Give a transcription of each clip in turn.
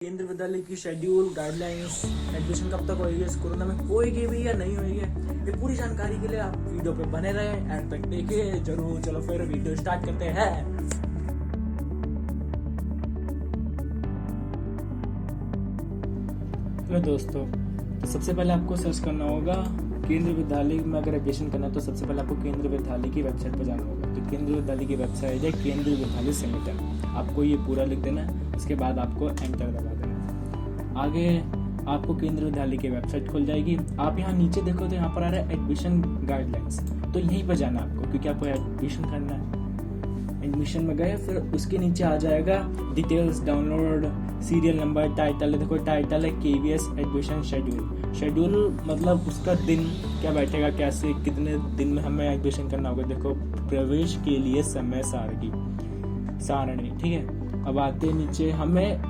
केंद्रीय विद्यालय की शेड्यूल गाइडलाइंस एडमिशन कब तक होगी, इस कोरोना में होएगी भी या नहीं होएगी, ये पूरी जानकारी के लिए आप वीडियो पे बने रहे, एंड तक देखिए जरूर। चलो फिर वीडियो स्टार्ट करते हैं। हेलो दोस्तों, तो सबसे पहले आपको सर्च करना होगा केंद्रीय विद्यालय में। अगर एडमिशन करना है तो सबसे पहले आपको केंद्रीय विद्यालय की वेबसाइट पर जाना होगा। तो केंद्रीय विद्यालय की वेबसाइट है केंद्रीय विद्यालय संगठन, आपको ये पूरा लिख देना है। उसके बाद आपको एंटर दबा देना है। आगे आपको केंद्रीय विद्यालय की वेबसाइट खुल जाएगी। आप यहाँ नीचे देखो तो यहाँ पर आ रहा है एडमिशन गाइडलाइंस, तो यहीं पर जाना है आपको, क्योंकि आपको एडमिशन करना है। एडमिशन में गए, फिर उसके नीचे आ जाएगा details, download, serial number, title. देखो टाइटल है केवीएस एडमिशन शेड्यूल। शेड्यूल मतलब उसका दिन क्या बैठेगा, कैसे कितने दिन में हमें एडमिशन करना होगा। देखो प्रवेश के लिए समय सारणी, ठीक है। अब आते नीचे हमें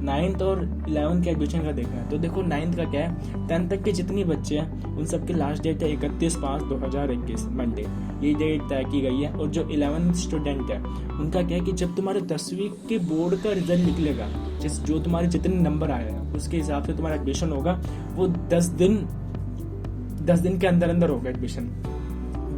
9th और 11th के एडमिशन का देखना है। तो देखो 9th का क्या है, 10th तक के जितने बच्चे हैं उन सबकी लास्ट डेट है 31/5/2021 मंडे, ये डेट तय की गई है। और जो 11th स्टूडेंट है उनका क्या है कि जब तुम्हारे 10वीं के बोर्ड का रिजल्ट निकलेगा, जो तुम्हारे जितने नंबर आए हैं उसके हिसाब से तुम्हारा एडमिशन होगा। वो 10 दिन के अंदर अंदर होगा एडमिशन,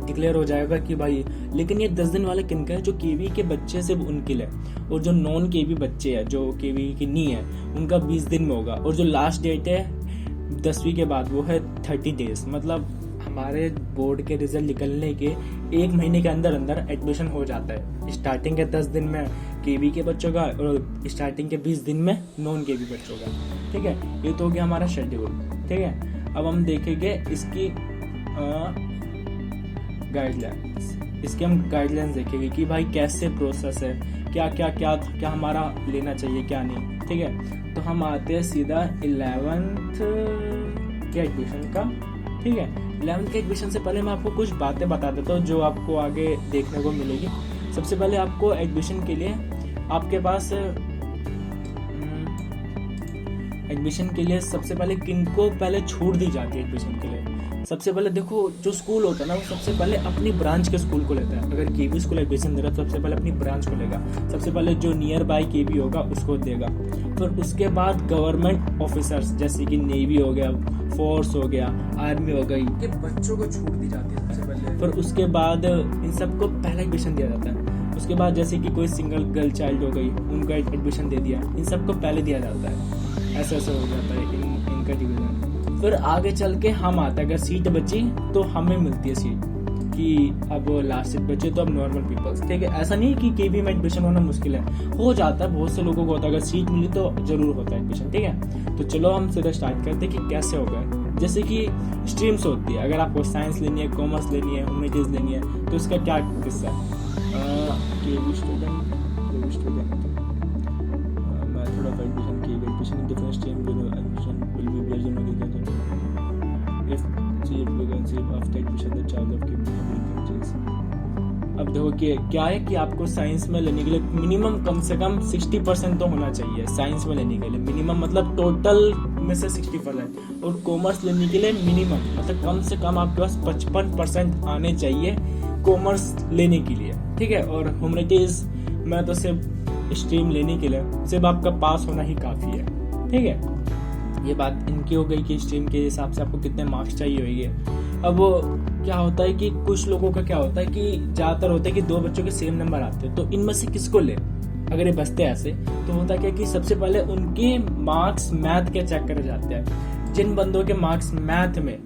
डिक्लेयर हो जाएगा कि भाई। लेकिन ये 10 दिन वाले किनका है, जो केवी के बच्चे सिर्फ उनके लिए, और जो नॉन केवी बच्चे हैं जो केवी की नहीं है उनका 20 दिन में होगा। और जो लास्ट डेट है 10वीं के बाद वो है 30 डेज, मतलब हमारे बोर्ड के रिजल्ट निकलने के 1 महीने के अंदर अंदर एडमिशन हो जाता है। स्टार्टिंग के 10 दिन में केवी के बच्चों का और स्टार्टिंग के 20 दिन में नॉन केवी बच्चों का, ठीक है। ये तो हो गया हमारा शेड्यूल, ठीक है। अब हम देखेंगे इसकी गाइडलाइंस, इसके हम गाइडलाइंस देखेंगे कि भाई कैसे प्रोसेस है, क्या हमारा लेना चाहिए क्या नहीं, ठीक है। तो हम आते हैं सीधा 11th के एडमिशन का, ठीक है। 11th के एडमिशन से पहले मैं आपको कुछ बातें बता देता हूँ जो आपको आगे देखने को मिलेगी। सबसे पहले आपको एडमिशन के लिए आपके पास एडमिशन के लिए सबसे पहले किनको पहले छूट दी जाती है एडमिशन के लिए। सबसे पहले देखो जो स्कूल होता है ना, वो सबसे पहले अपनी ब्रांच के स्कूल को लेता है। अगर केवी स्कूल एडमिशन दे रहा है तो सबसे पहले अपनी ब्रांच को लेगा। सबसे पहले जो नियर बाय केवी होगा उसको देगा। फिर उसके बाद गवर्नमेंट ऑफिसर्स जैसे कि नेवी हो गया, फोर्स हो गया, आर्मी हो गई, के बच्चों को छूट दी जाती है सबसे पहले। फिर उसके बाद इन सबको पहला एडमिशन दिया जाता है। उसके बाद जैसे कि कोई सिंगल गर्ल चाइल्ड हो गई, उनको एडमिशन दे दिया, इन सबको पहले दिया जाता है। ऐसा हो जाता है इनका डिवीजन। फिर आगे चल के हम आता है, अगर सीट बची तो हमें मिलती है सीट, कि अब लास्ट सीट बचे तो अब नॉर्मल पीपल्स, ठीक है। ऐसा नहीं कि केवी में एडमिशन होना मुश्किल है, हो जाता है, बहुत से लोगों को होता है। अगर सीट मिली तो जरूर होता है एडमिशन, ठीक है। तो चलो हम सीधा स्टार्ट करते हैं कि कैसे होगा। जैसे कि स्ट्रीम्स होती है, अगर आपको साइंस लेनी है, कॉमर्स लेनी है, ह्यूमैनिटीज लेनी है, तो इसका क्या किस्सा है। KV student method of admission, KV admission in different stream admission will be based on agriculture if seat vacancy after admission the child of agriculture। अब देखो कि क्या है कि आपको साइंस में लेने के लिए मिनिमम कम से कम 60% तो होना चाहिए साइंस में लेने के लिए। मिनिमम मतलब टोटल में से 60%। और कॉमर्स लेने के लिए मिनिमम मतलब कम से कम आपके पास 55% आने चाहिए कॉमर्स लेने के लिए, ठीक है। और ह्यूमैनिटीज में तो सिर्फ स्ट्रीम लेने के लिए सिर्फ आपका पास होना ही काफ़ी है, ठीक है। ये बात इनकी हो गई कि स्ट्रीम के हिसाब से आपको कितने मार्क्स चाहिए होंगे। अब क्या होता है कि कुछ लोगों का क्या होता है कि ज़्यादातर होता है कि 2 बच्चों के सेम नंबर आते हैं, तो इनमें से किसको ले। अगर ये बचते ऐसे तो होता क्या कि सबसे पहले उनके मार्क्स मैथ के चेक करे जाते हैं। जिन बंदों के मार्क्स मैथ में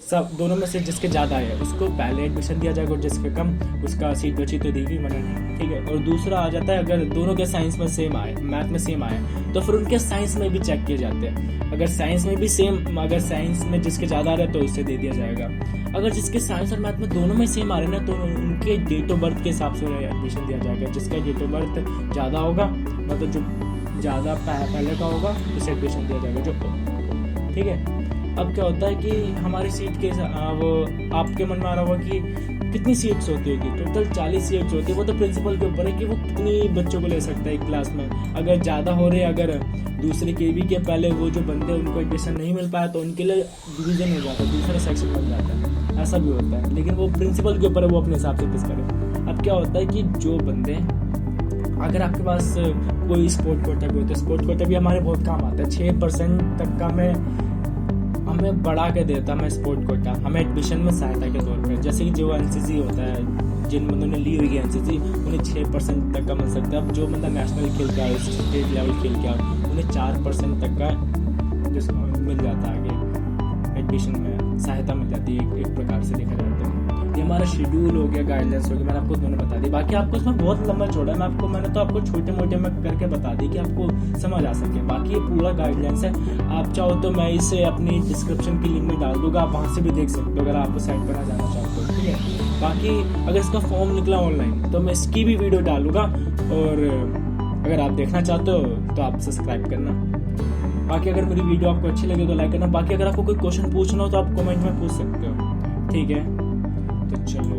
सब दोनों में से जिसके ज़्यादा है उसको पहले एडमिशन दिया जाएगा, और जिसके कम उसका सीट बची तो देगी, मना नहीं, ठीक है। और दूसरा आ जाता है अगर दोनों के साइंस में सेम आए, मैथ में सेम आए, तो फिर उनके साइंस में भी चेक किए जाते हैं। अगर साइंस में भी सेम, अगर साइंस में जिसके ज़्यादा आ रहे तो उससे दे दिया जाएगा। अगर जिसके साइंस और मैथ में दोनों में सेम आ रहे ना, तो उनके डेट ऑफ बर्थ के हिसाब से एडमिशन दिया जाएगा। जिसका डेट ऑफ बर्थ ज़्यादा होगा, मतलब जो ज़्यादा पहले का होगा उसे एडमिशन दिया जाएगा, जो, ठीक है। अब क्या होता है कि हमारी सीट के वो आपके मन में आ रहा होगा कि कितनी सीट्स होती होगी। टोटल 40 सीट्स होती है। वो तो प्रिंसिपल के ऊपर है कि वो कितनी बच्चों को ले सकता है एक क्लास में। अगर ज़्यादा हो रहे, अगर दूसरे केवी के पहले वो जो बंदे उनको एडमिशन नहीं मिल पाया तो उनके लिए डिवीजन हो जाता है, दूसरा सेक्शन बन जाता है, ऐसा भी होता है। लेकिन वो प्रिंसिपल के ऊपर है, वो अपने हिसाब से फिक्स करे। अब क्या होता है कि जो बंदे अगर आपके पास कोई स्पोर्ट कोटा भी होता है, स्पोर्ट कोटा भी हमारे बहुत काम आता है। 6% तक का हमें बढ़ा के देता है स्पोर्ट कोटा, हमें एडमिशन में सहायता के तौर पर। जैसे कि जो एनसीसी होता है, जिन बंदों ने ली हुई है एनसीसी, उन्हें 6% तक का मिल सकता है। अब जो बंदा नेशनल खेल के आए, स्टेट लेवल खेल के आए, उन्हें 4% तक का डिस्काउंट मिल जाता है, आगे एडमिशन में सहायता मिल जाती है एक प्रकार से देखा जाए तो। ये हमारा शेड्यूल हो गया, गाइडलाइंस हो गया, मैंने आपको दोनों बता दी। बाकी आपको इसमें बहुत लंबा चौड़ा है, मैंने तो आपको छोटे मोटे में करके बता दी कि आपको समझ आ सके। बाकी ये पूरा गाइडलाइंस है, आप चाहो तो मैं इसे अपनी डिस्क्रिप्शन की लिंक में डाल दूंगा, आप वहाँ से भी देख सकते हो अगर आप साइट पर ना जाना चाहते हो, ठीक है। बाकी अगर इसका फॉर्म निकला ऑनलाइन तो मैं इसकी भी वीडियो डालूंगा, और अगर आप देखना चाहते हो तो आप सब्सक्राइब करना। बाकी अगर मेरी वीडियो आपको अच्छी लगे तो लाइक करना। बाकी अगर आपको कोई क्वेश्चन पूछना हो तो आप कमेंट में पूछ सकते हो, ठीक है। तो चलो।